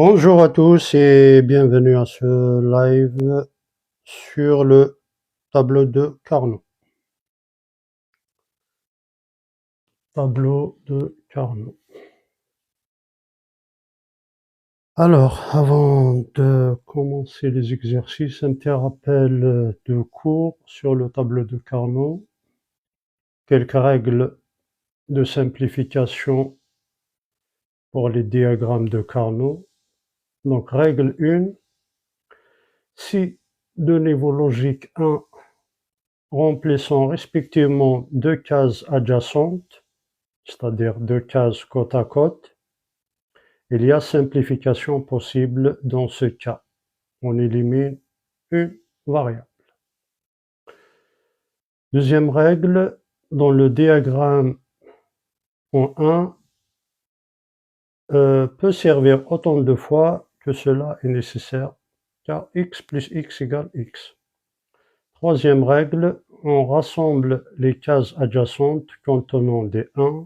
Bonjour à tous et bienvenue à ce live sur le tableau de Carnot. Tableau de Carnot. Alors, avant de commencer les exercices, un petit rappel de cours sur le tableau de Carnot. Quelques règles de simplification pour les diagrammes de Carnot. Donc, règle 1, si deux niveaux logiques 1 remplissant respectivement deux cases adjacentes, c'est-à-dire deux cases côte à côte, il y a simplification possible dans ce cas. On élimine une variable. Deuxième règle, dans le diagramme en 1 peut servir autant de fois que cela est nécessaire, car x plus x égale x. Troisième règle, on rassemble les cases adjacentes contenant des 1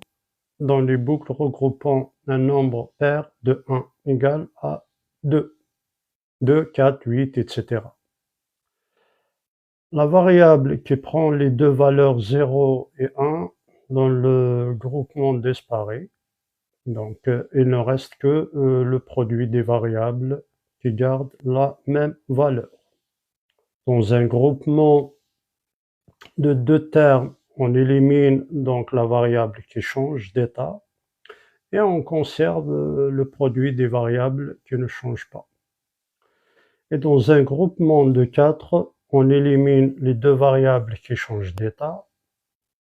dans les boucles regroupant un nombre pair de 1 égal à 2, 2, 4, 8, etc. La variable qui prend les deux valeurs 0 et 1 dans le groupement disparait. Donc, il ne reste que le produit des variables qui gardent la même valeur. Dans un groupement de deux termes, on élimine donc la variable qui change d'état et on conserve le produit des variables qui ne changent pas. Et dans un groupement de 4, on élimine les deux variables qui changent d'état.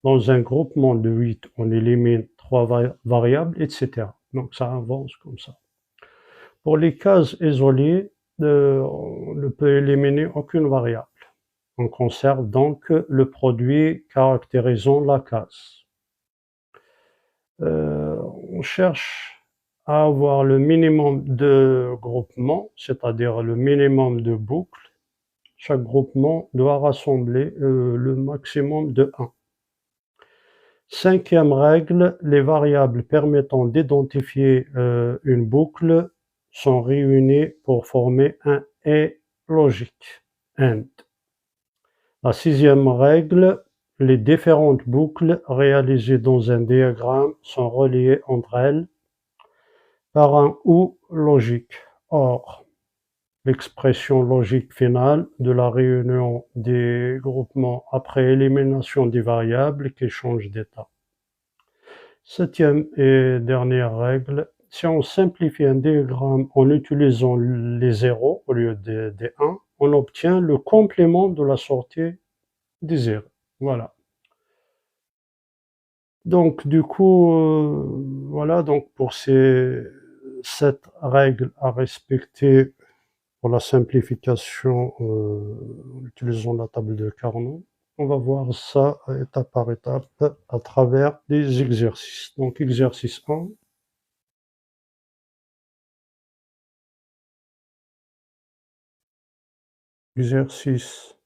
Dans un groupement de 8, on élimine 3 variables, etc. Donc ça avance comme ça. Pour les cases isolées, on ne peut éliminer aucune variable. On conserve donc le produit caractérisant la case. On cherche à avoir le minimum de groupements, c'est-à-dire le minimum de boucles. Chaque groupement doit rassembler le maximum de 1. Cinquième règle, les variables permettant d'identifier une boucle sont réunies pour former un et logique, AND. La sixième règle, les différentes boucles réalisées dans un diagramme sont reliées entre elles par un OU logique. Or, l'expression logique finale de la réunion des groupements après élimination des variables qui changent d'état. Septième et dernière règle, si on simplifie un diagramme en utilisant les zéros au lieu des 1, on obtient le complément de la sortie des zéros. Voilà. Donc du coup, voilà donc pour ces 7 règles à respecter pour la simplification en utilisant la table de Carnot. On va voir ça étape par étape à travers des exercices. Donc exercice 1. Exercice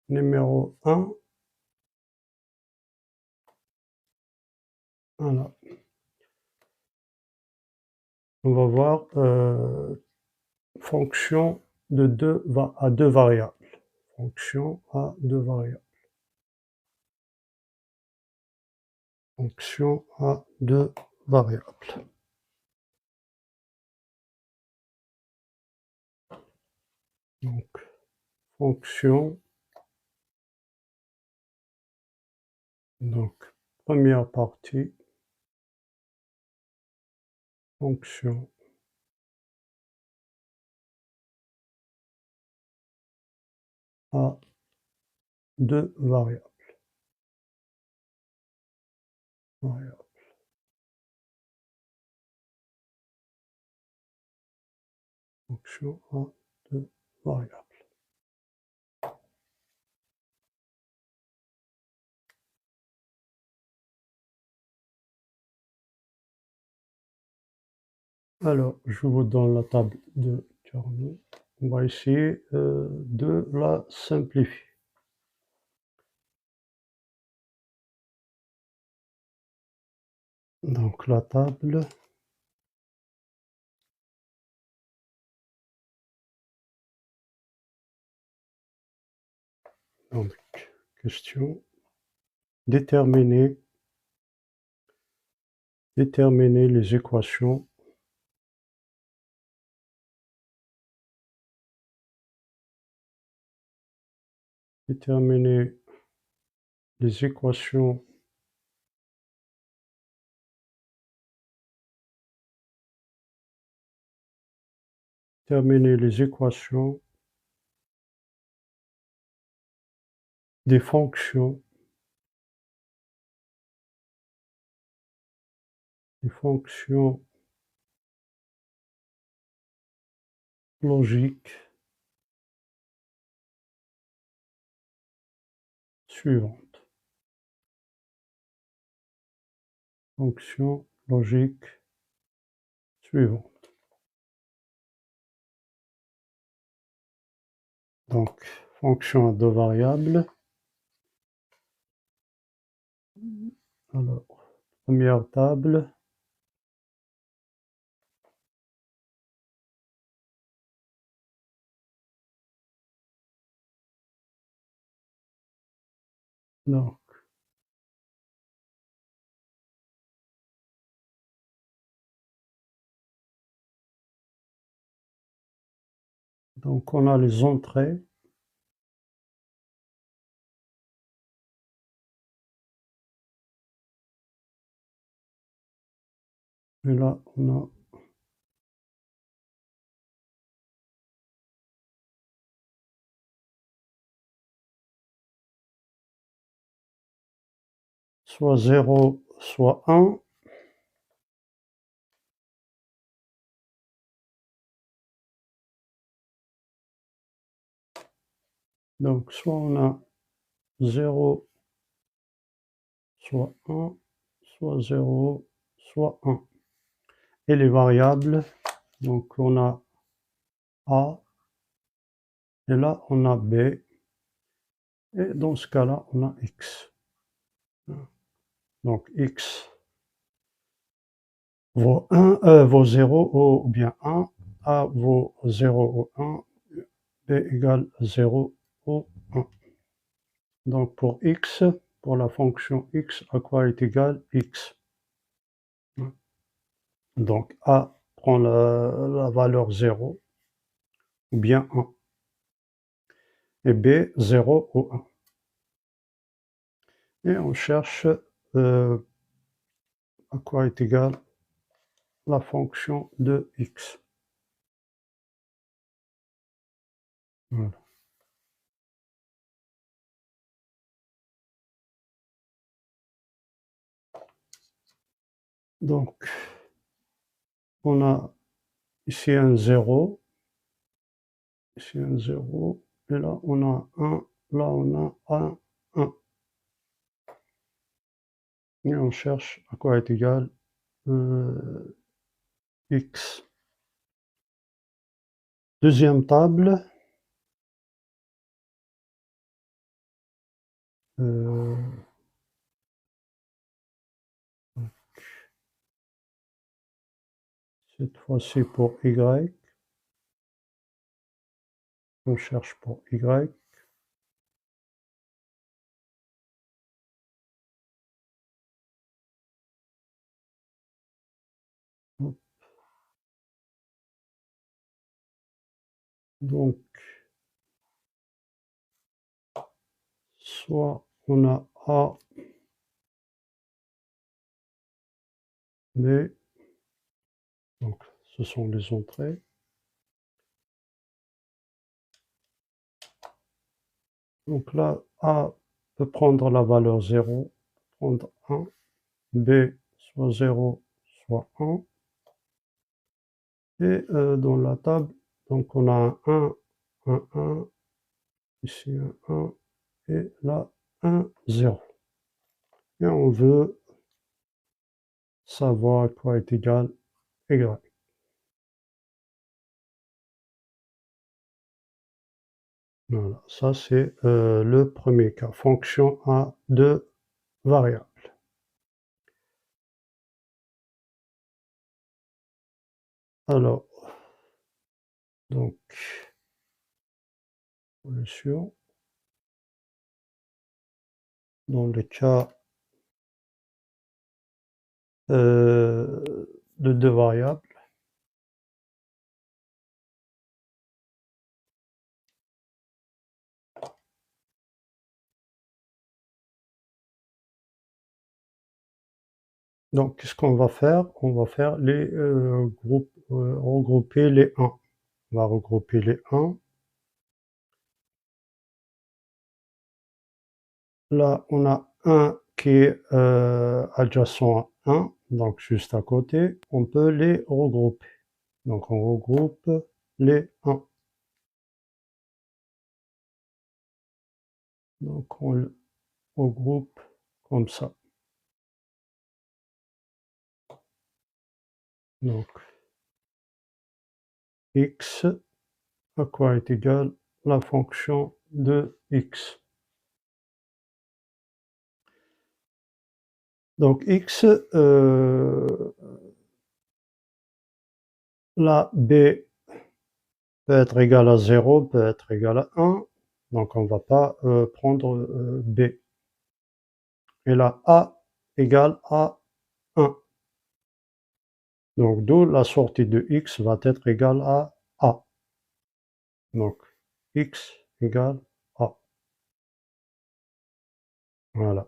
numéro 1. Voilà. On va voir fonction de à deux variables. Fonction à deux variables. Fonction à deux variables. Donc, fonction. Donc, première partie. Fonction à deux variables. Fonction à deux variables. Alors, je vous donne la table de Carnot. On va essayer de la simplifier. Donc la table Donc, question, déterminer les équations déterminer les équations des fonctions logiques suivantes. Fonctions logiques suivantes. Donc, fonction à deux variables. Alors, première table. Donc, on a les entrées. Et là, on a soit 0, soit 1. Donc, soit on a 0, soit 1, soit 0, soit 1. Et les variables, donc on a A, et là on a B, et dans ce cas-là, on a X. Donc X vaut 1, vaut 0 ou bien 1, A vaut 0 ou 1, B égale 0 ou 1. Donc pour X, pour la fonction X, à quoi est égal X? Donc A prend la valeur 0 ou bien 1. Et B, 0 ou 1. Et on cherche à quoi est égal la fonction de X. Voilà. Donc, on a ici un 0, ici un 0, et là on a 1, là on a 1, 1. Et on cherche à quoi est égal X. Deuxième table. Cette fois-ci pour Y. On cherche pour Y. Donc, soit on a A, B, donc ce sont les entrées. Donc là, A peut prendre la valeur 0, prendre 1, B soit 0, soit 1. Et dans la table, donc on a un 1, 1, ici un 1, et là un 0. Et on veut savoir à quoi est égal Y. Voilà, ça c'est le premier cas, fonction à deux variables. Alors, donc, solution. dans le cas de deux variables. Donc, qu'est-ce qu'on va faire? On va faire les groupes, regrouper les 1. On va regrouper les 1. Là, on a 1 qui est adjacent à 1, donc juste à côté. On peut les regrouper. Donc, on regroupe les 1. Donc, on le regroupe comme ça. Donc, x à quoi est égal la fonction de x. Donc, x, la b peut être égal à 0, peut être égal à 1. Donc, on ne va pas prendre b. Et la a égale à 1. Donc, d'où la sortie de x va être égale à a. Donc, x égale a. Voilà.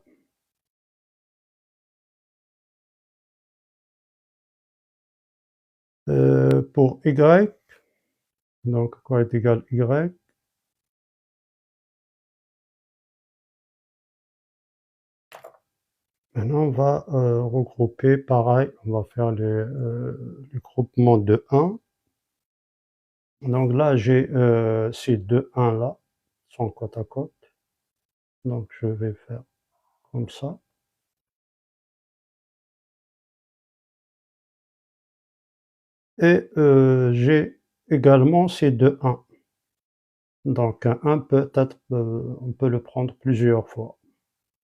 Pour y, donc quoi est égal y? Maintenant, on va regrouper pareil. On va faire le groupement de 1. Donc là, j'ai ces deux 1 là, sont côte à côte. Donc je vais faire comme ça. Et j'ai également ces deux 1. Donc un 1 peut-être, on peut le prendre plusieurs fois.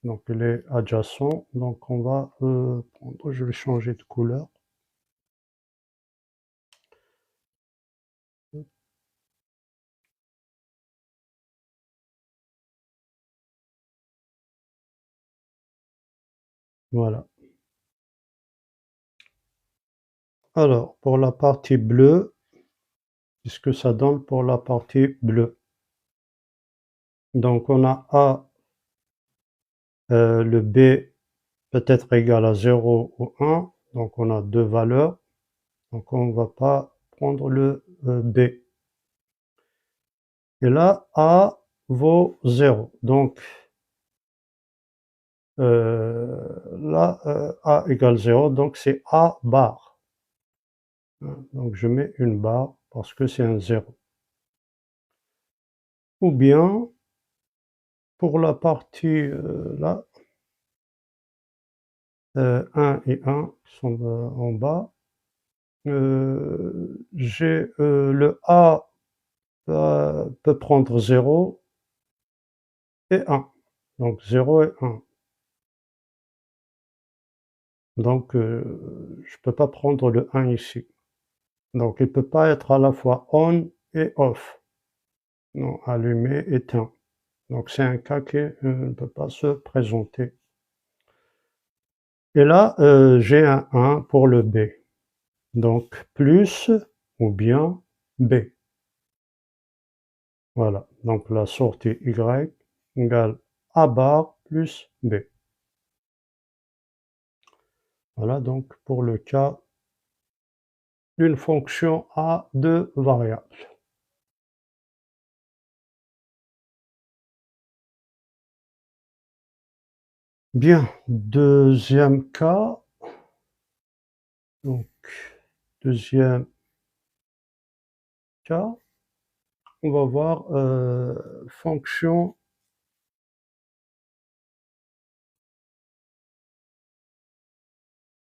Donc il est adjacent. Donc on va prendre, je vais changer de couleur. Voilà. Alors, pour la partie bleue, qu'est-ce que ça donne pour la partie bleue? Donc on a A, le B peut être égal à 0 ou 1, donc on a deux valeurs, donc on ne va pas prendre le B. Et là, A vaut 0, donc là, A égale 0, donc c'est A bar. Donc je mets une barre parce que c'est un 0. Ou bien, pour la partie là, 1 et 1 sont en bas, j'ai le A peut prendre 0 et 1. Donc 0 et 1. Donc je ne peux pas prendre le 1 ici. Donc il ne peut pas être à la fois on et off. Non, allumé, éteint. Donc c'est un cas qui ne peut pas se présenter. Et là, j'ai un 1 pour le B. Donc plus ou bien B. Voilà. Donc la sortie Y égale A bar plus B. Voilà donc pour le cas d'une fonction à deux variables. Bien, deuxième cas. Donc, deuxième cas, on va voir fonction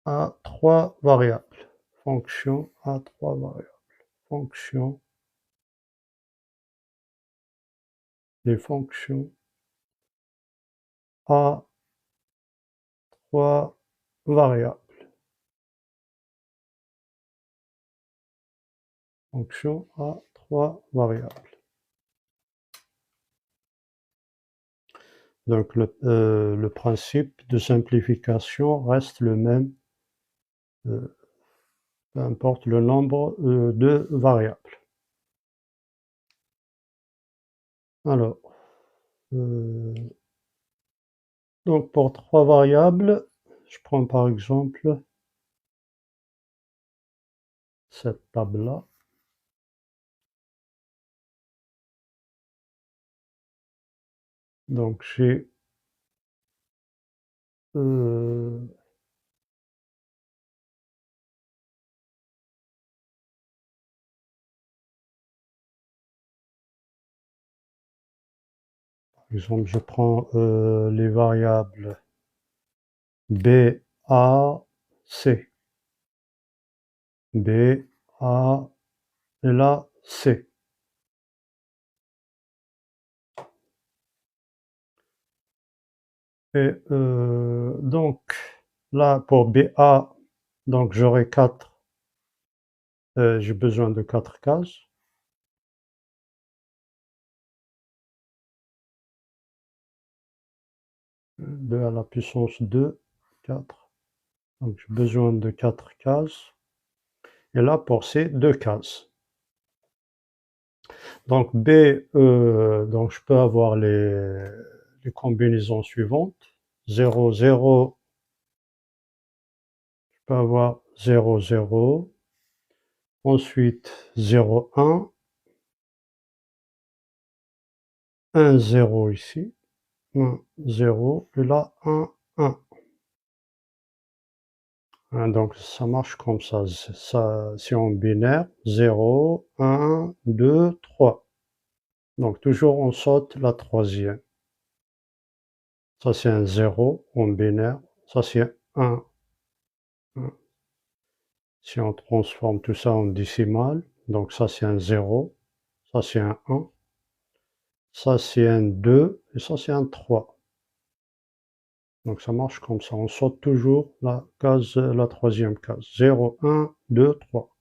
à trois variables. Fonction à trois variables. Fonction, les fonctions à trois variables. Fonction à trois variables. Donc le principe de simplification reste le même, peu importe le nombre de variables. Alors, donc pour 3 variables, je prends par exemple cette table-là. Donc j'ai par exemple, je prends les variables B, A, C. B, A et là C. Et donc là pour BA, donc j'aurai 4, j'ai besoin de 4 cases. 2 à la puissance 2, 4. Donc j'ai besoin de 4 cases. Et là pour C, 2 cases. Donc B, donc je peux avoir les combinaisons suivantes. 0, 0, je peux avoir 0, 0. Ensuite 0, 1. 1, 0 ici. 1, 0. Et là 1, 1. Hein, donc ça marche comme ça. C'est en binaire. 0, 1, 2, 3. Donc toujours on saute la troisième. Ça c'est un 0 en binaire. Ça c'est 1. Si on transforme tout ça en décimale, donc ça c'est un 0, ça c'est un 1, ça c'est un 2 et ça c'est un 3. Donc ça marche comme ça. On saute toujours la troisième case. 0, 1, 2, 3.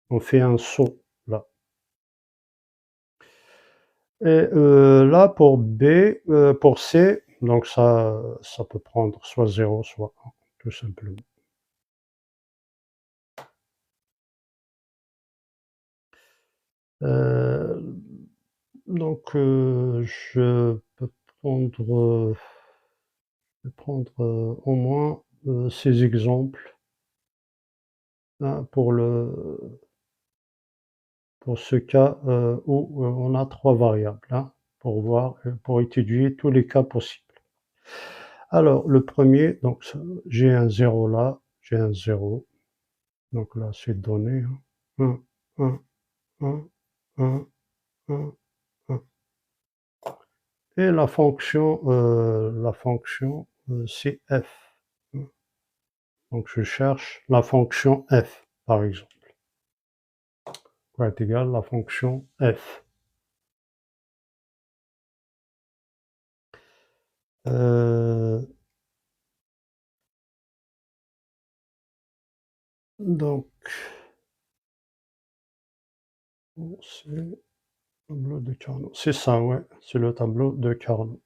On fait un saut là. Et là pour B, pour C, donc ça peut prendre soit 0, soit 1, tout simplement. Donc je peux prendre au moins ces exemples hein, pour ce cas où on a 3 variables, hein, pour étudier tous les cas possibles. Alors, le premier, donc j'ai un 0 là, j'ai un 0. Donc là, c'est donné. 1, 1, 1, 1, 1, 1. Et la fonction c'est f. Donc je cherche la fonction f, par exemple. Quoi est égal à la fonction f. Donc, c'est le tableau de Carnot. C'est ça, ouais, c'est le tableau de Carnot.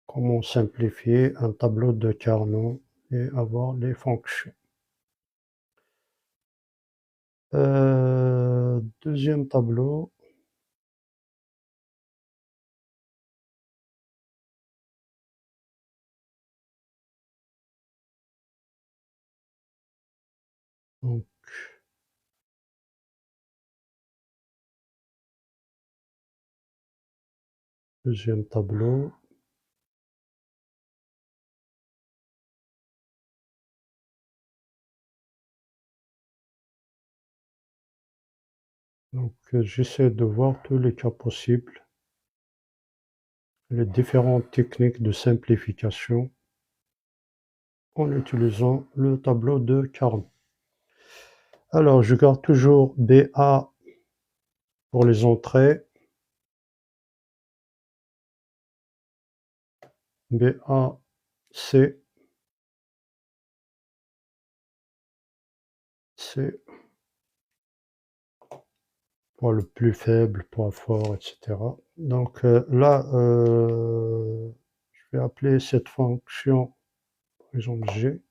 Comment simplifier un tableau de Carnot et avoir les fonctions. Deuxième tableau. Donc, deuxième tableau. Donc, j'essaie de voir tous les cas possibles, les différentes techniques de simplification en utilisant le tableau de Carnot. Alors, je garde toujours BA pour les entrées. BA, C, C poids le plus faible, poids fort, etc. Donc là, je vais appeler cette fonction, par exemple, G.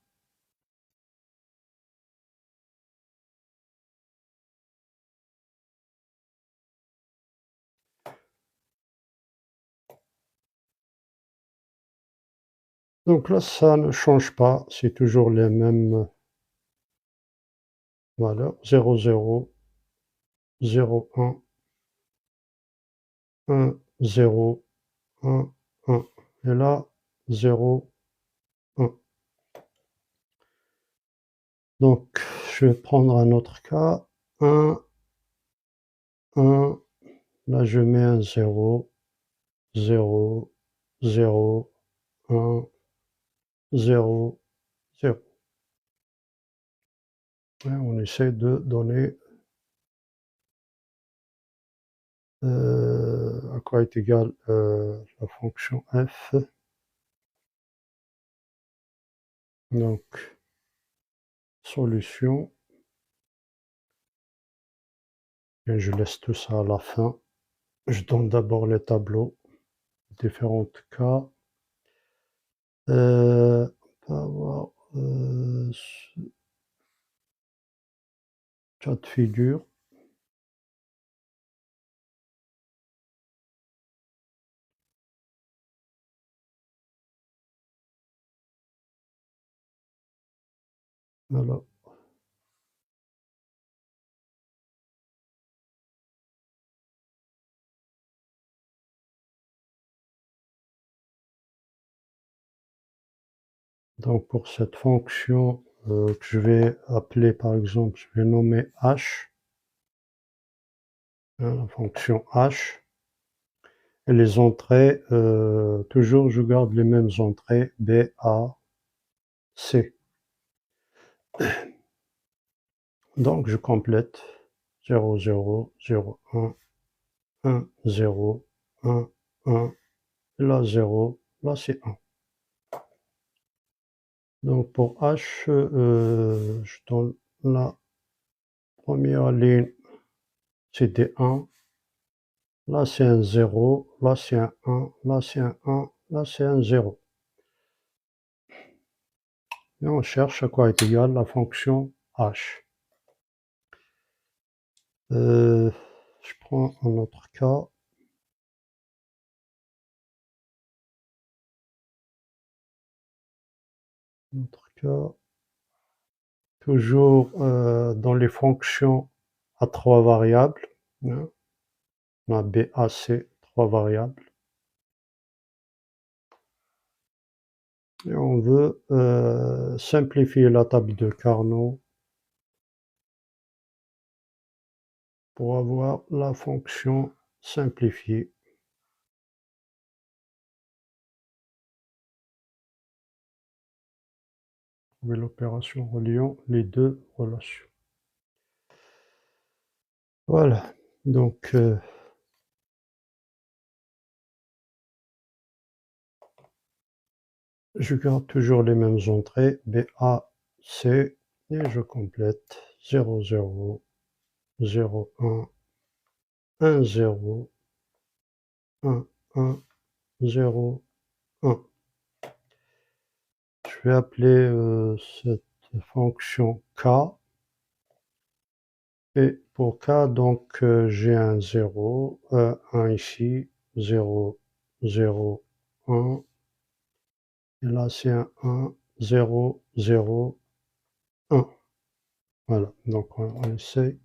Donc là, ça ne change pas, c'est toujours les mêmes valeurs, 0, 0, 0, 1, 1, 0, 1, 1. Et là, 0, 1. Donc, je vais prendre un autre cas, 1, 1, là je mets un 0, 0, 0, 1, 0, 0. Et on essaie de donner à quoi est égale la fonction f. Donc, solution. Et je laisse tout ça à la fin. Je donne d'abord les tableaux, différents cas. On va avoir ce cas de figure. Voilà. Donc pour cette fonction que je vais appeler par exemple, je vais nommer h, hein, la fonction h, et les entrées, toujours je garde les mêmes entrées, B, A, C. Donc je complète 0, 0, 0, 1, 1, 0, 1, 1, là 0, là c'est 1. Donc pour H, je donne la première ligne, c'est D1, là c'est un 0, là c'est un 1, là c'est un 1, là c'est un 0. Et on cherche à quoi est égale la fonction H. Je prends un autre cas. Toujours dans les fonctions à trois variables, hein. On a B, A, C, trois variables. Et on veut simplifier la table de Carnot pour avoir la fonction simplifiée. Trouver l'opération reliant les deux relations. Voilà, donc je garde toujours les mêmes entrées, B, A, C, et je complète 0, 0, 0, 1, 1, 0, 1, 1, 0, 1. Je vais appeler cette fonction K. Et pour K, donc j'ai un 0, 1 ici, 0, 0, 1. Et là, c'est un 1, 0, 0, 1. Voilà, donc on essaie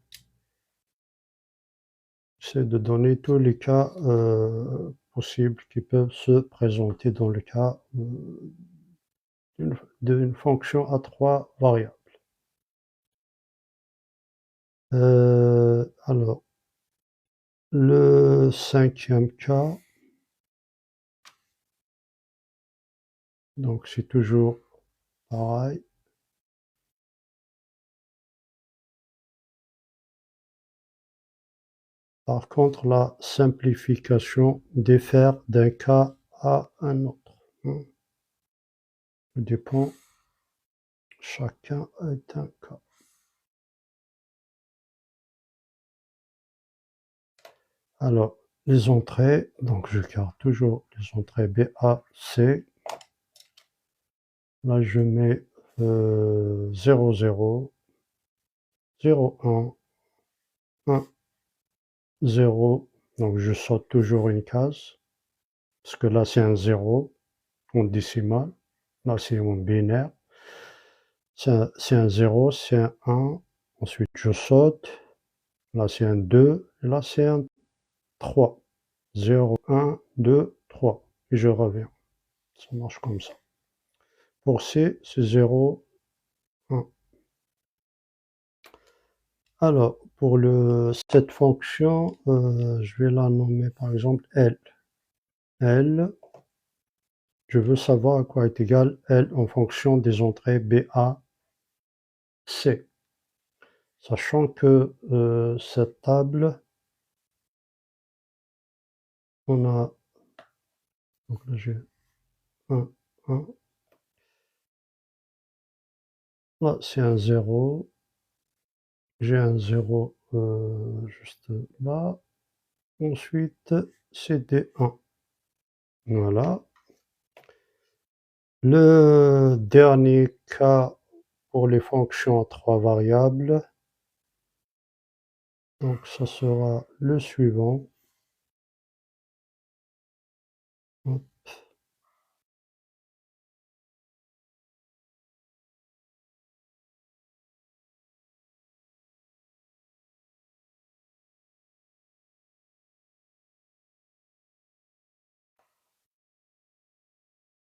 de donner tous les cas possibles qui peuvent se présenter dans le cas d'une fonction à trois variables. Alors, le cinquième cas, donc c'est toujours pareil. Par contre, la simplification diffère d'un cas à un autre. Ça dépend, chacun est un cas. Alors, les entrées, donc je garde toujours les entrées B, A, C. Là, je mets 0, 0, 0, 1, 1, 0. Donc, je saute toujours une case, parce que là, c'est un 0 en décimal. Là, c'est en binaire. C'est un 0, c'est un 1. Ensuite, je saute. Là, c'est un 2. Et là, c'est un 3. 0, 1, 2, 3. Et je reviens. Ça marche comme ça. Pour C, c'est 0, 1. Alors, pour cette fonction, je vais la nommer par exemple L. L, je veux savoir à quoi est égal L en fonction des entrées B, A, C. Sachant que cette table, on a, donc là j'ai 1, 1, là c'est un 0, j'ai un 0 juste là, ensuite c'est des 1. Voilà. Le dernier cas pour les fonctions à 3 variables, donc ça sera le suivant. Hop.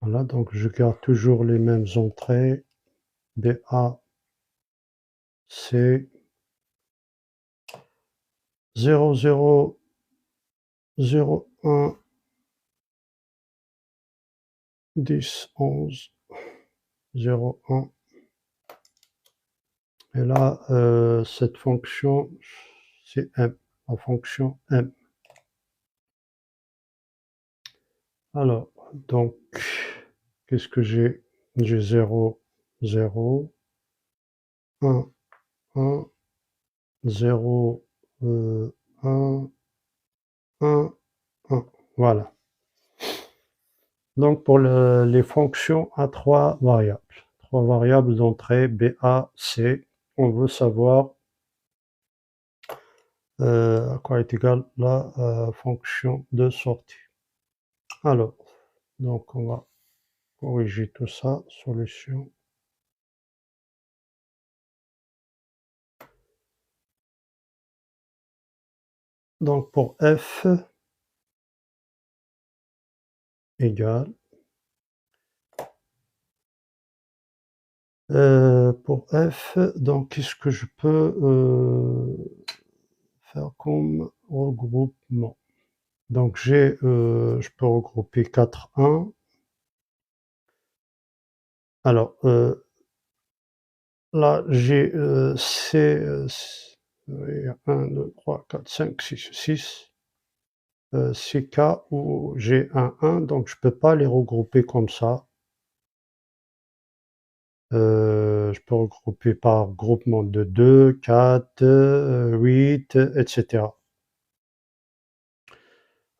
Voilà, donc je garde toujours les mêmes entrées, BA, C, 0, 0, 0, 1, 10, 11, 0, 1. Et là, cette fonction, c'est M, la fonction M. Alors, donc, qu'est-ce que j'ai? J'ai 0, 0, 1, 1, 0, 1, 1, 1. Voilà. Donc, pour les fonctions à 3 variables. 3 variables d'entrée B, A, C. On veut savoir à quoi est égale la fonction de sortie. Alors, donc on va corriger tout ça. Solution. Donc pour F égale, pour F, donc qu'est-ce que je peux faire comme regroupement? Donc je peux regrouper 4, 1. Alors, là, j'ai C, 1, 2, 3, 4, 5, 6, 6. 6 cas où j'ai un 1, donc je peux pas les regrouper comme ça. Je peux regrouper par groupement de 2, 4, 8, etc.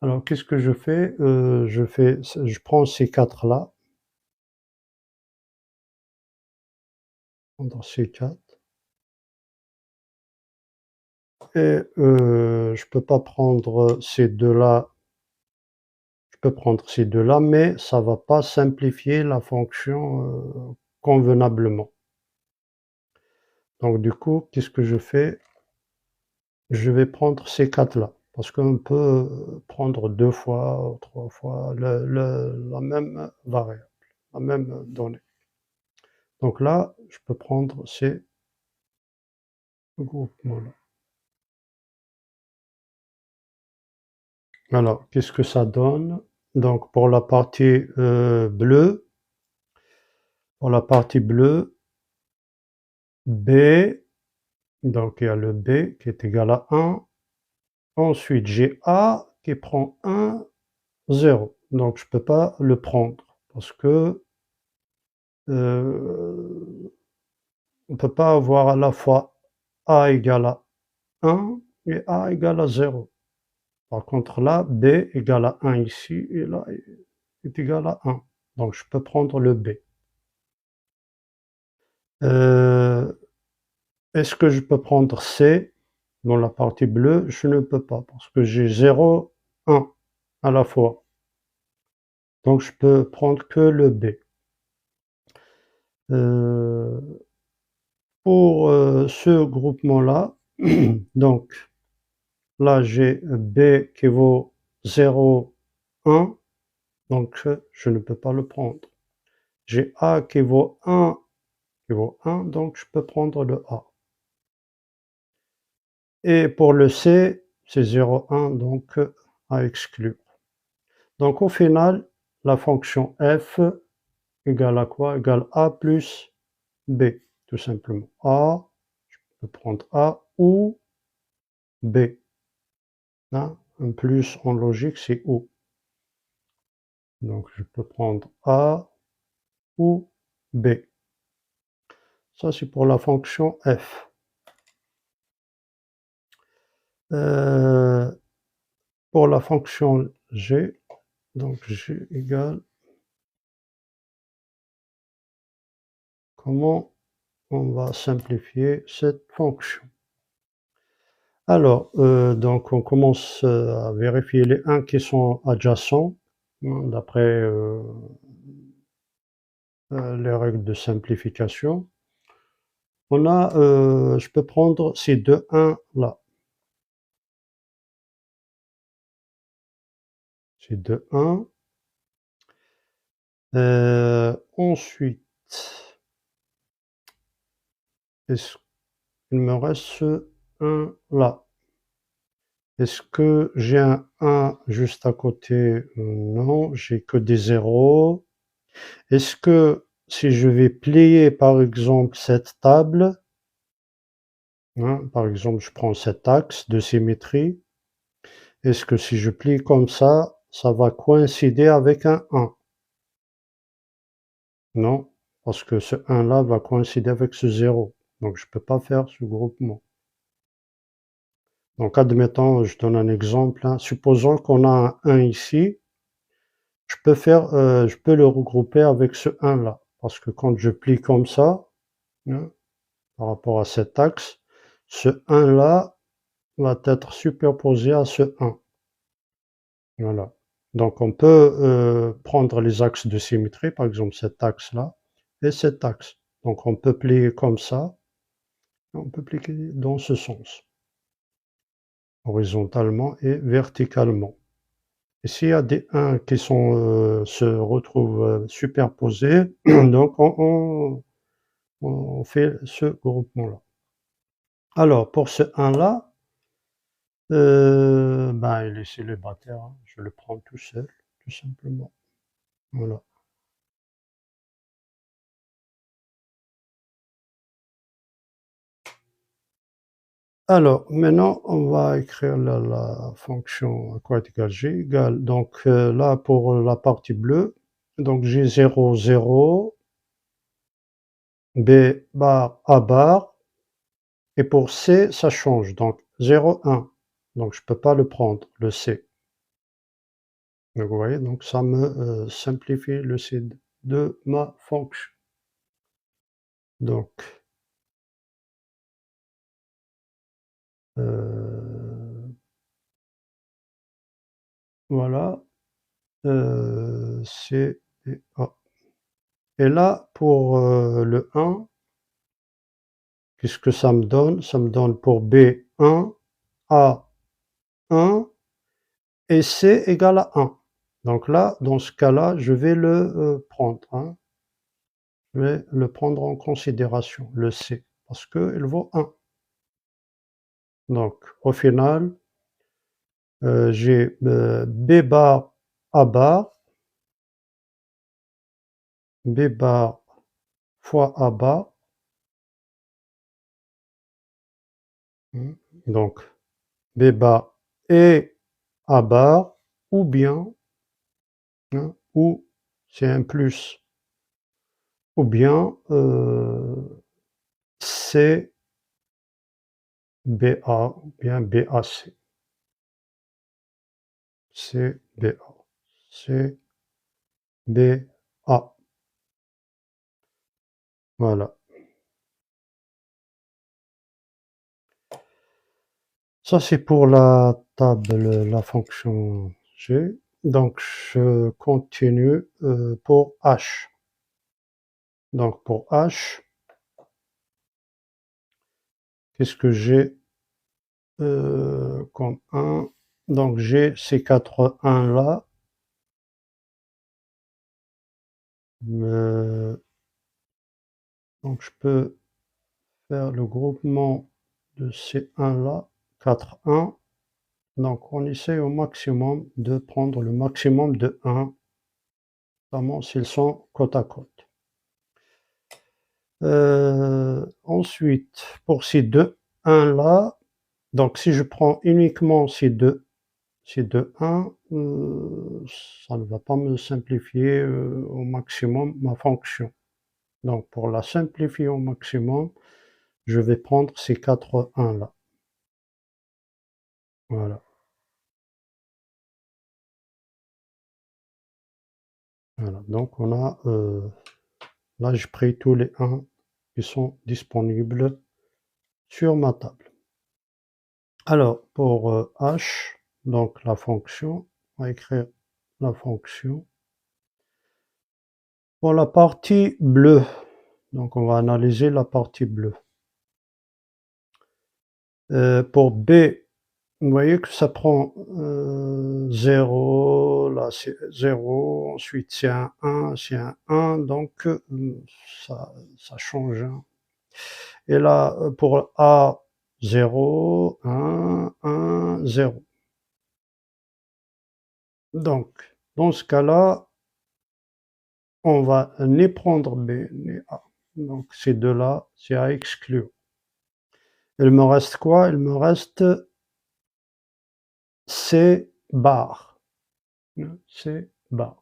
Alors, qu'est-ce que je fais? Je prends ces 4-là, dans ces 4, et je peux pas prendre ces 2-là. Je peux prendre ces 2-là, mais ça va pas simplifier la fonction convenablement. Donc du coup, qu'est-ce que je fais? Je vais prendre ces 4-là, parce qu'on peut prendre 2 fois ou 3 fois la même variable, la même donnée. Donc là, je peux prendre ces groupements-là. Alors, qu'est-ce que ça donne? Donc pour la partie bleue, B, donc il y a le B qui est égal à 1. Ensuite, j'ai A qui prend 1, 0. Donc je peux pas le prendre, parce que on ne peut pas avoir à la fois A égale à 1 et A égale à 0. Par contre là, B égale à 1 ici, et là est égal à 1. Donc je peux prendre le B. Est-ce que je peux prendre C dans la partie bleue? Je ne peux pas, parce que j'ai 0, 1 à la fois. Donc je peux prendre que le B. Pour ce groupement-là, donc là j'ai B qui vaut 0, 1, donc je ne peux pas le prendre. J'ai A qui vaut 1, donc je peux prendre le A. Et pour le C, c'est 0, 1, donc à exclure. Donc au final, la fonction f égale à quoi? Égale A plus B, tout simplement. A, je peux prendre A ou B. Hein? Un plus en logique, c'est ou. Donc je peux prendre A ou B. Ça, c'est pour la fonction f. Pour la fonction g, donc g égale, comment on va simplifier cette fonction? Alors, donc on commence à vérifier les 1 qui sont adjacents, hein, d'après les règles de simplification. On a, je peux prendre ces deux 1 là. Ces deux 1. Ensuite, est-ce qu'il me reste ce 1 là? Est-ce que j'ai un 1 juste à côté? Non, j'ai que des zéros. Est-ce que si je vais plier par exemple cette table, hein, par exemple je prends cet axe de symétrie, est-ce que si je plie comme ça va coïncider avec un 1? Non, parce que ce 1 là va coïncider avec ce 0. Donc je ne peux pas faire ce groupement. Donc admettons, je donne un exemple, hein. Supposons qu'on a un 1 ici, je peux le regrouper avec ce 1 là, parce que quand je plie comme ça, hein, par rapport à cet axe, ce 1 là va être superposé à ce 1. Voilà. Donc on peut prendre les axes de symétrie, par exemple cet axe là et cet axe. Donc on peut plier comme ça, on peut plier dans ce sens, horizontalement et verticalement. Et s'il y a des 1 qui se retrouvent superposés, donc on fait ce groupement-là. Alors, pour ce 1-là, ben, il est célibataire, hein. Je le prends tout seul, tout simplement. Voilà. Alors, maintenant, on va écrire la fonction quoi est égal g égale. Donc là, pour la partie bleue, donc j'ai 0, 0, B bar, A bar, et pour C, ça change, donc 0, 1. Donc je ne peux pas le prendre, le C. Donc vous voyez, donc ça me simplifie le C de ma fonction. Donc, voilà, C et A. Et là, pour le 1, qu'est-ce que ça me donne? Ça me donne pour B 1, A 1 et C égale à 1. Donc là, dans ce cas-là, je vais le prendre, hein. Je vais le prendre en considération, le C, parce qu'il vaut 1. Donc, au final, j'ai B bar, A bar, B bar fois A bar. Donc, B bar et A bar, ou bien, hein, ou c'est un plus, ou bien C BA, ou bien BAC. CBA, CBA. Voilà. Ça, c'est pour la table, la fonction G. Donc, je continue pour H. Donc, pour H, qu'est-ce que j'ai comme 1? Donc, j'ai ces 4 1 là. Donc, je peux faire le groupement de ces 1 là, 4 1. Donc, on essaie au maximum de prendre le maximum de 1, notamment s'ils sont côte à côte. Ensuite, pour ces deux 1 là, donc si je prends uniquement ces deux 1, ça ne va pas me simplifier au maximum ma fonction. Donc pour la simplifier au maximum, je vais prendre ces 4 1 là. Voilà. Voilà. Donc on a là j'ai pris tous les 1 qui sont disponibles sur ma table. Alors pour H, donc la fonction, on va écrire la fonction. Pour la partie bleue, donc on va analyser la partie bleue. Pour B, vous voyez que ça prend 0, là c'est 0, ensuite c'est un 1, c'est un 1, donc ça change. Hein. Et là, pour A, 0, 1, 1, 0. Donc, dans ce cas-là, on va ni prendre B, ni A. Donc, ces deux-là, c'est à exclure. Il me reste quoi? Il me reste C bar. C bar.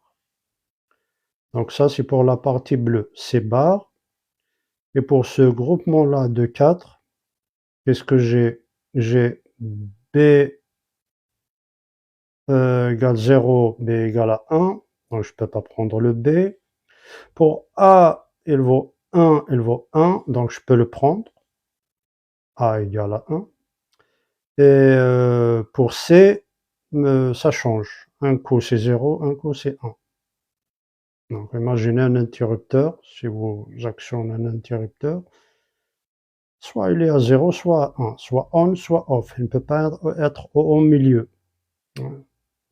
Donc ça, c'est pour la partie bleue. C bar. Et pour ce groupement-là de 4, qu'est-ce que j'ai? J'ai B égale 0, B égale à 1. Donc je ne peux pas prendre le B. Pour A, il vaut 1, il vaut 1. Donc je peux le prendre. A égale à 1. Et pour C, ça change. Un coup c'est 0, un coup c'est 1. Donc imaginez un interrupteur, si vous actionnez un interrupteur, soit il est à 0, soit à 1, soit on, soit off. Il ne peut pas être au milieu.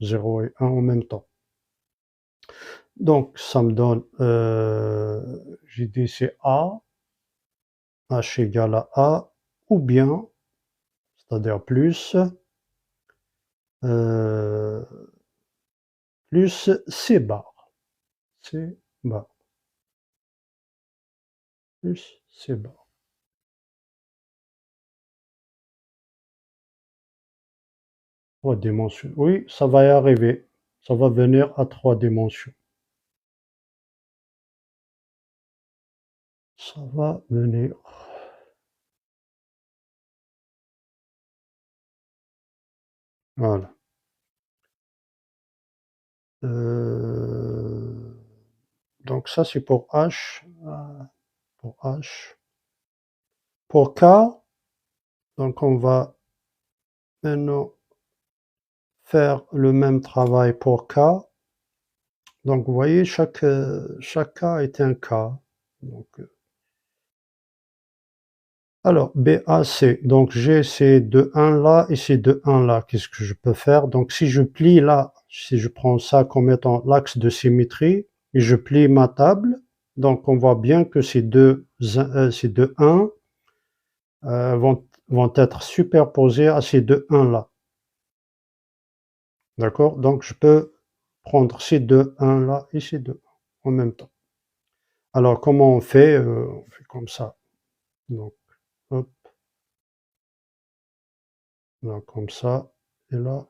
0 et 1 en même temps. Donc ça me donne, j'ai dit c'est A, H égale à A, ou bien, c'est-à-dire plus C bar. C bar. Plus C bar. 3 dimensions. Oui, ça va y arriver. Ça va venir à 3 dimensions. Ça va venir. Voilà. Donc ça c'est pour H. Pour H. Pour K, donc on va maintenant faire le même travail pour K. Donc vous voyez, chaque cas est un cas. Donc, alors, BAC, donc j'ai ces deux 1 là et ces deux 1 là. Qu'est-ce que je peux faire? Donc si je plie là, si je prends ça comme étant l'axe de symétrie, et je plie ma table, donc on voit bien que ces deux 1 vont être superposés à ces deux 1 là. D'accord? Donc je peux prendre ces deux 1 là et ces deux 1 en même temps. Alors comment on fait? On fait comme ça. Donc, hop, là comme ça, et là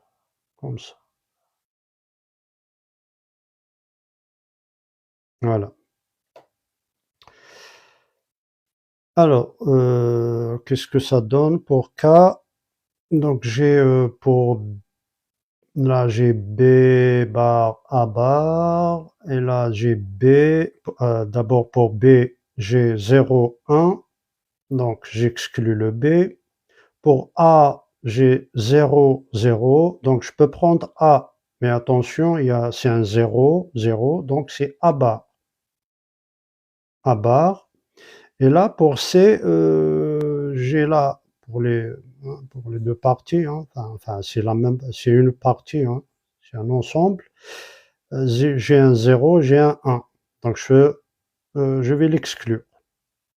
comme ça. Voilà. Alors, qu'est-ce que ça donne pour K? Donc j'ai pour Là, j'ai B bar A bar. Et là, j'ai B. D'abord, pour B, j'ai 0, 1. Donc, j'exclus le B. Pour A, j'ai 0, 0. Donc, je peux prendre A. Mais attention, c'est un 0, 0. Donc, c'est A bar. A bar. Et là, pour C, j'ai là, pour les deux parties, hein, enfin, c'est une partie, hein, c'est un ensemble. J'ai un 0, j'ai un 1. Donc, je vais l'exclure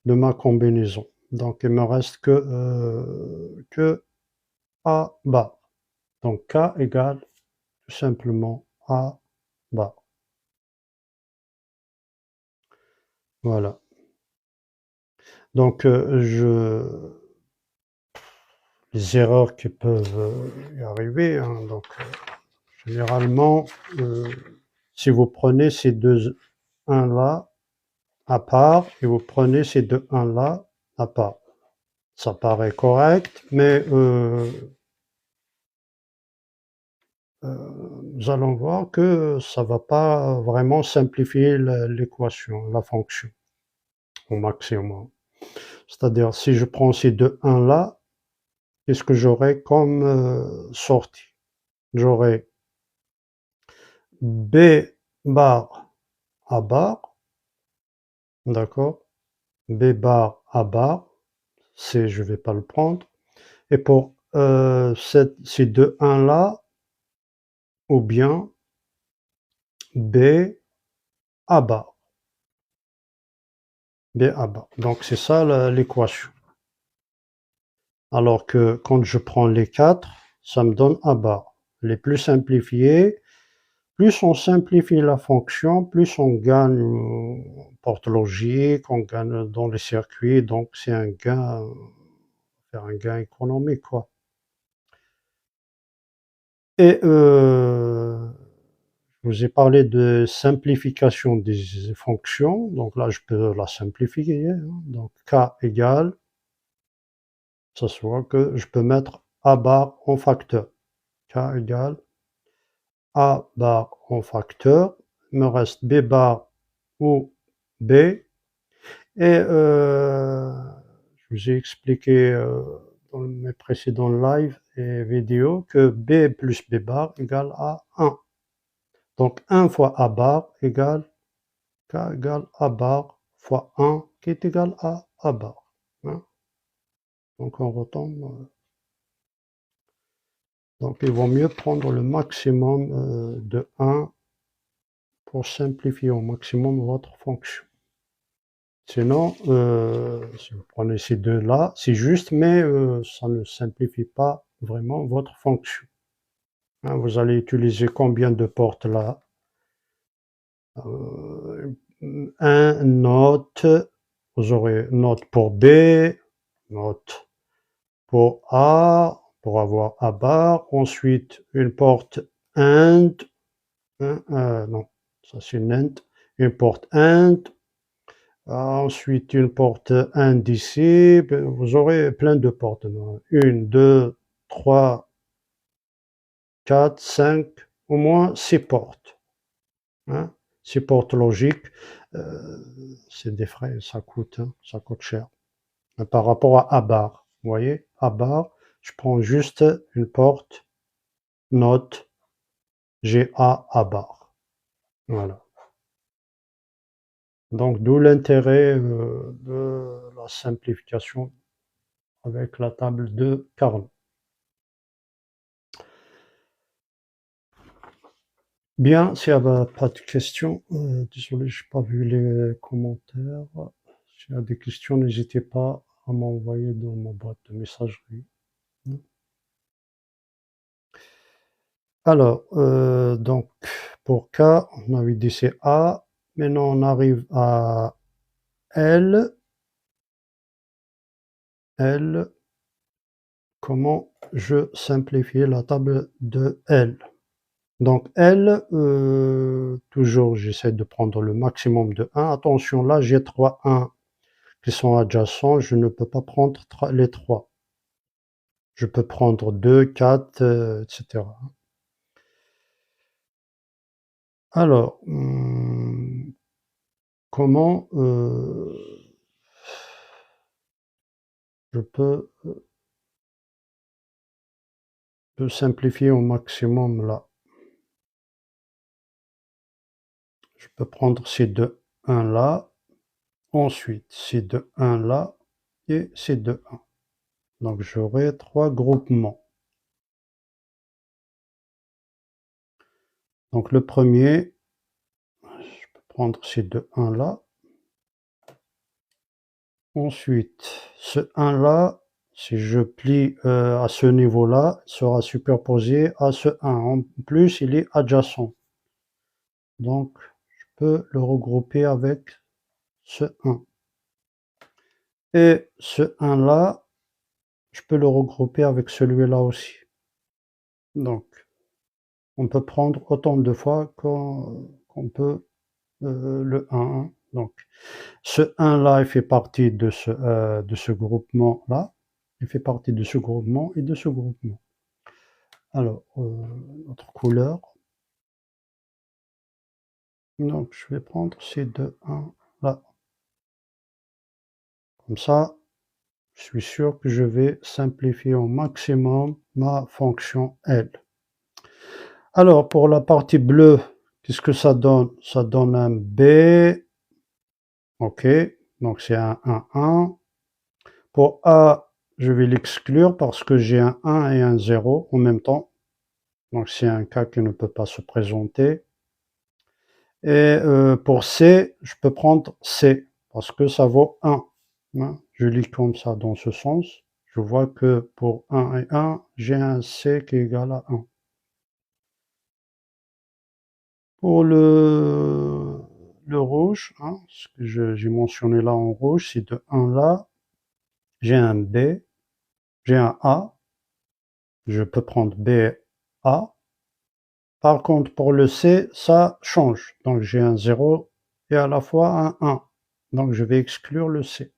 de ma combinaison. Donc, il me reste que A bar. Donc, K égale tout simplement A bar. Voilà. Donc, les erreurs qui peuvent y arriver, hein, donc, généralement, si vous prenez ces deux 1 là à part et vous prenez ces deux 1 là à part, ça paraît correct, mais nous allons voir que ça va pas vraiment simplifier l'équation, la fonction au maximum. C'est-à-dire, si je prends ces deux 1 là, qu'est-ce que j'aurai comme sortie? J'aurai B bar A bar, d'accord? B bar A bar, C je vais pas le prendre. Et pour ces deux 1 là, ou bien B A bar. B A bar. Donc c'est ça l'équation. Alors que quand je prends les 4, ça me donne A bar. Les plus simplifiés, plus on simplifie la fonction, plus on gagne en porte logique, on gagne dans les circuits, donc c'est un gain économique, quoi. Et je vous ai parlé de simplification des fonctions, donc là je peux la simplifier, hein. Donc K égale, ça se voit que je peux mettre A bar en facteur. K égale A bar en facteur, il me reste B bar ou B, et je vous ai expliqué dans mes précédents lives et vidéos que B plus B bar égale à 1. Donc 1 fois A bar égale K égale A bar fois 1 qui est égal à A bar. Hein. Donc on retombe. Donc il vaut mieux prendre le maximum de 1 pour simplifier au maximum votre fonction. Sinon, si vous prenez ces deux-là, c'est juste, mais ça ne simplifie pas vraiment votre fonction. Hein, vous allez utiliser combien de portes là? Un note, vous aurez note pour B, note pour A, pour avoir A bar, ensuite une porte AND, hein, non, ça c'est une porte AND, ensuite une porte AND ici, vous aurez plein de portes, 1, 2, 3, 4, 5, au moins 6 portes, hein, 6 portes logiques, c'est des frais, ça coûte cher. Par rapport à A bar, vous voyez, A bar, je prends juste une porte, note, j'ai A bar. Voilà. Donc d'où l'intérêt de la simplification avec la table de Carnot. Bien, s'il n'y a pas de questions, désolé, je n'ai pas vu les commentaires. S'il y a des questions, n'hésitez pas à m'envoyer dans ma boîte de messagerie. Alors, donc, pour K, on avait dit c'est A. Maintenant, on arrive à L. L. Comment je simplifie la table de L? Donc L, toujours j'essaie de prendre le maximum de 1. Attention, là j'ai 3 1 qui sont adjacents, je ne peux pas prendre les 3. Je peux prendre 2, 4, etc. Alors, comment je peux simplifier au maximum là? Je peux prendre ces deux 1 là, ensuite ces deux 1 là et ces deux 1. Donc j'aurai 3 groupements. Donc le premier, je peux prendre ces deux 1 là. Ensuite, ce 1 là, si je plie à ce niveau-là, sera superposé à ce 1. En plus, il est adjacent. Donc, je peux le regrouper avec ce 1. Et ce 1 là, je peux le regrouper avec celui-là aussi. Donc, on peut prendre autant de fois qu'on peut le 1. Donc, ce 1 là, il fait partie de ce groupement là. Il fait partie de ce groupement et de ce groupement. Alors, notre couleur. Donc, je vais prendre ces deux 1 là. Comme ça, je suis sûr que je vais simplifier au maximum ma fonction L. Alors, pour la partie bleue, qu'est-ce que ça donne? Ça donne un B. OK, donc c'est un 1. Pour A, je vais l'exclure parce que j'ai un 1 et un 0 en même temps. Donc c'est un cas qui ne peut pas se présenter. Et pour C, je peux prendre C parce que ça vaut 1. Hein. Je lis comme ça dans ce sens. Je vois que pour 1 et 1, j'ai un C qui est égal à 1. Pour le rouge, hein, ce que j'ai mentionné là en rouge, c'est de 1 là, j'ai un B, j'ai un A, je peux prendre B, A. Par contre, pour le C, ça change. Donc j'ai un 0 et à la fois un 1. Donc je vais exclure le C.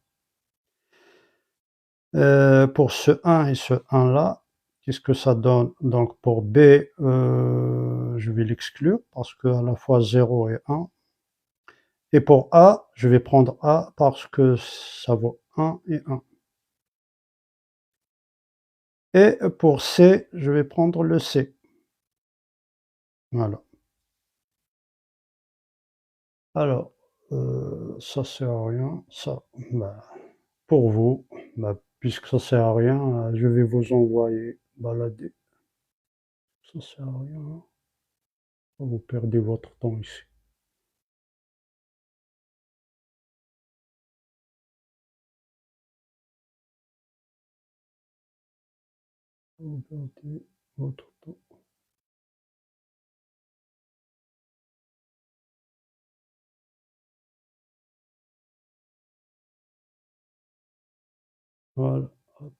Pour ce 1 et ce 1 là, qu'est-ce que ça donne? Donc pour B, je vais l'exclure parce qu'à la fois 0 et 1. Et pour A, je vais prendre A parce que ça vaut 1 et 1. Et pour C, je vais prendre le C. Voilà. Alors, ça sert à rien. Ça, bah, pour vous, bah, puisque ça sert à rien, je vais vous envoyer balader. Ça sert à rien. Hein. Vous perdez votre temps ici. Vous perdez votre temps. Voilà. Hop.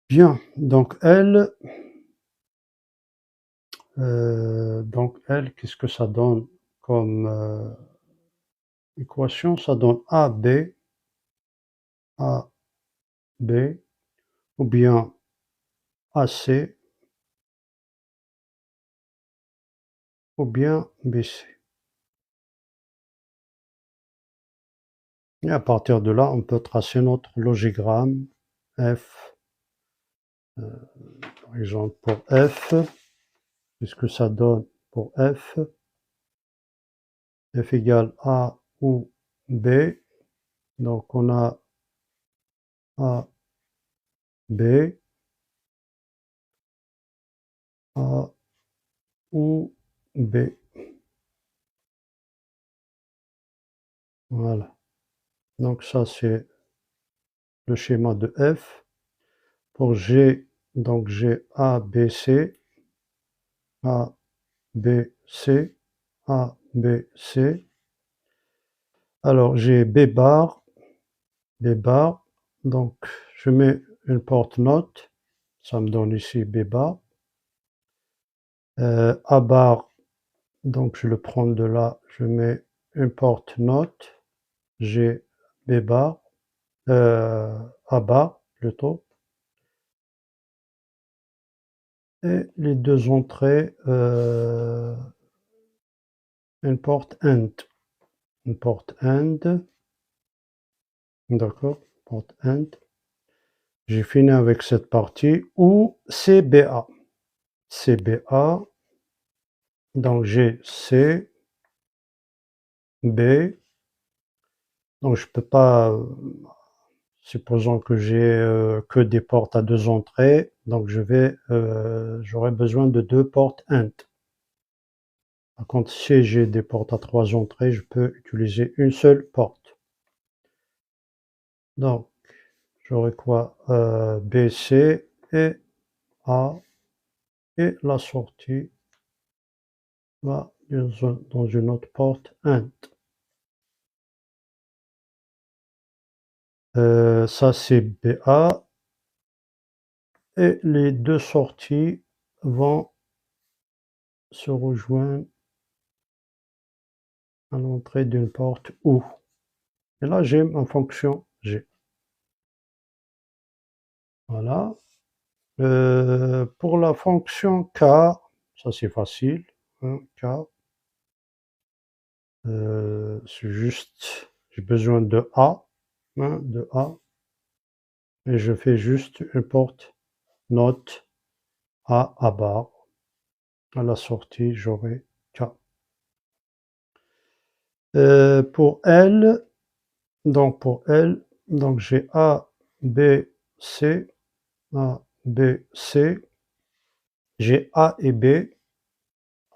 Bien. Donc elle, qu'est-ce que ça donne comme équation? Ça donne AB, AB, ou bien AC, ou bien BC. Et à partir de là, on peut tracer notre logigramme F. Par exemple, pour F, qu'est-ce que ça donne pour F? F égale A ou B. Donc on a A, B, A ou B. Voilà. Donc ça c'est le schéma de F. Pour G, donc j'ai A, B, C, A, B, C, A, B, C. Alors j'ai B bar, B bar. Donc je mets une porte note. Ça me donne ici B bar. A bar, donc je le prends de là, je mets une porte note. J'ai B bar, A bar plutôt, et les deux entrées import end, d'accord, import end. J'ai fini avec cette partie, ou CBA, donc j'ai C, B, donc je peux pas, supposons que j'ai que des portes à deux entrées, donc j'aurai besoin de deux portes end. Par contre, si j'ai des portes à trois entrées, je peux utiliser une seule porte. Donc, j'aurai quoi? B, C et A, et la sortie va dans une autre porte end. Ça c'est BA, et les deux sorties vont se rejoindre à l'entrée d'une porte OU. Et là j'ai ma fonction G. Voilà. Pour la fonction K, ça c'est facile, hein, K. C'est juste, j'ai besoin de A, hein, et je fais juste une porte note A bar. À la sortie, j'aurai K. Pour L, donc j'ai A, B, C, A, B, C, j'ai A et B,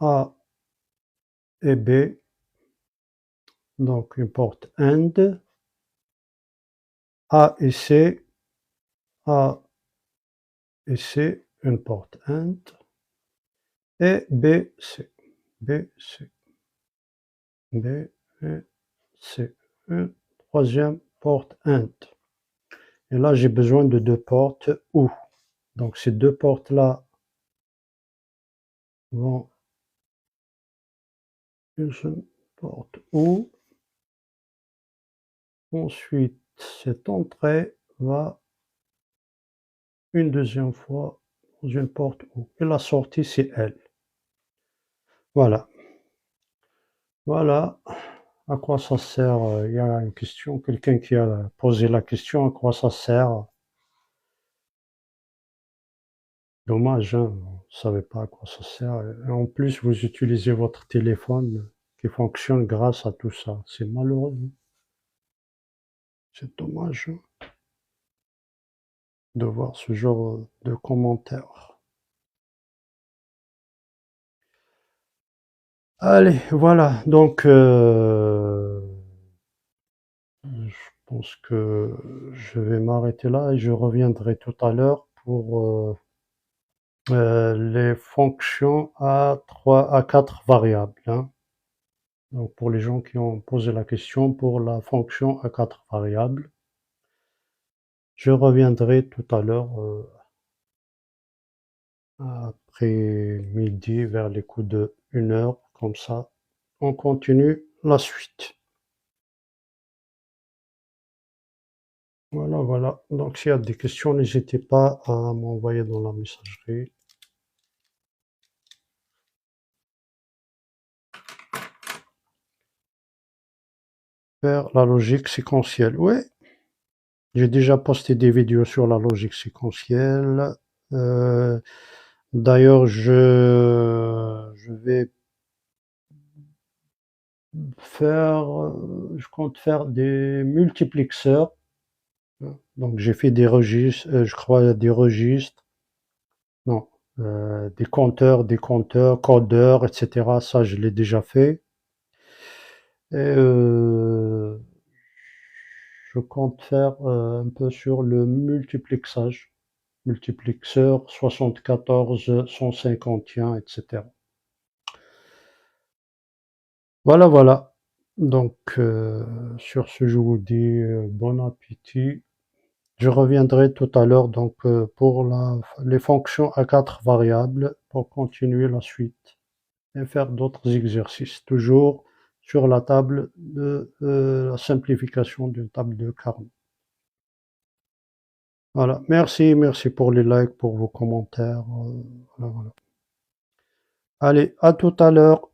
A et B, donc une porte AND, A et C, A et C, une porte AND, et B, C, B, C, B, et C, une troisième porte AND. Et là, j'ai besoin de deux portes OU. Donc ces deux portes-là vont une seule porte OU. Ensuite, cette entrée va une deuxième fois dans une porte OU. Et la sortie, c'est L. Voilà. Voilà à quoi ça sert. Il y a une question, quelqu'un qui a posé la question, à quoi ça sert. Dommage, hein, vous ne savez pas à quoi ça sert. Et en plus, vous utilisez votre téléphone qui fonctionne grâce à tout ça. C'est malheureux. C'est dommage, hein, de voir ce genre de commentaires. Allez, voilà. Donc, je pense que je vais m'arrêter là et je reviendrai tout à l'heure pour les fonctions à 4 variables, hein. Donc, pour les gens qui ont posé la question pour la fonction à 4 variables, je reviendrai tout à l'heure après midi vers les coups de 1 heure, comme ça on continue la suite. Voilà, voilà. Donc s'il y a des questions, n'hésitez pas à m'envoyer dans la messagerie. Faire la logique séquentielle. Ouais, j'ai déjà posté des vidéos sur la logique séquentielle. D'ailleurs, je vais je compte faire des multiplexeurs. Donc j'ai fait des registres, je crois des registres, non, des compteurs, codeurs, etc. Ça, je l'ai déjà fait. Et je compte faire un peu sur le multiplexage, multiplexeur 74, 151, etc. Voilà, voilà. Donc, sur ce, je vous dis bon appétit. Je reviendrai tout à l'heure donc pour les fonctions à 4 variables pour continuer la suite et faire d'autres exercices. Toujours sur la table de la simplification d'une table de Carnot. Voilà, merci, merci pour les likes, pour vos commentaires. Voilà, voilà. Allez, à tout à l'heure.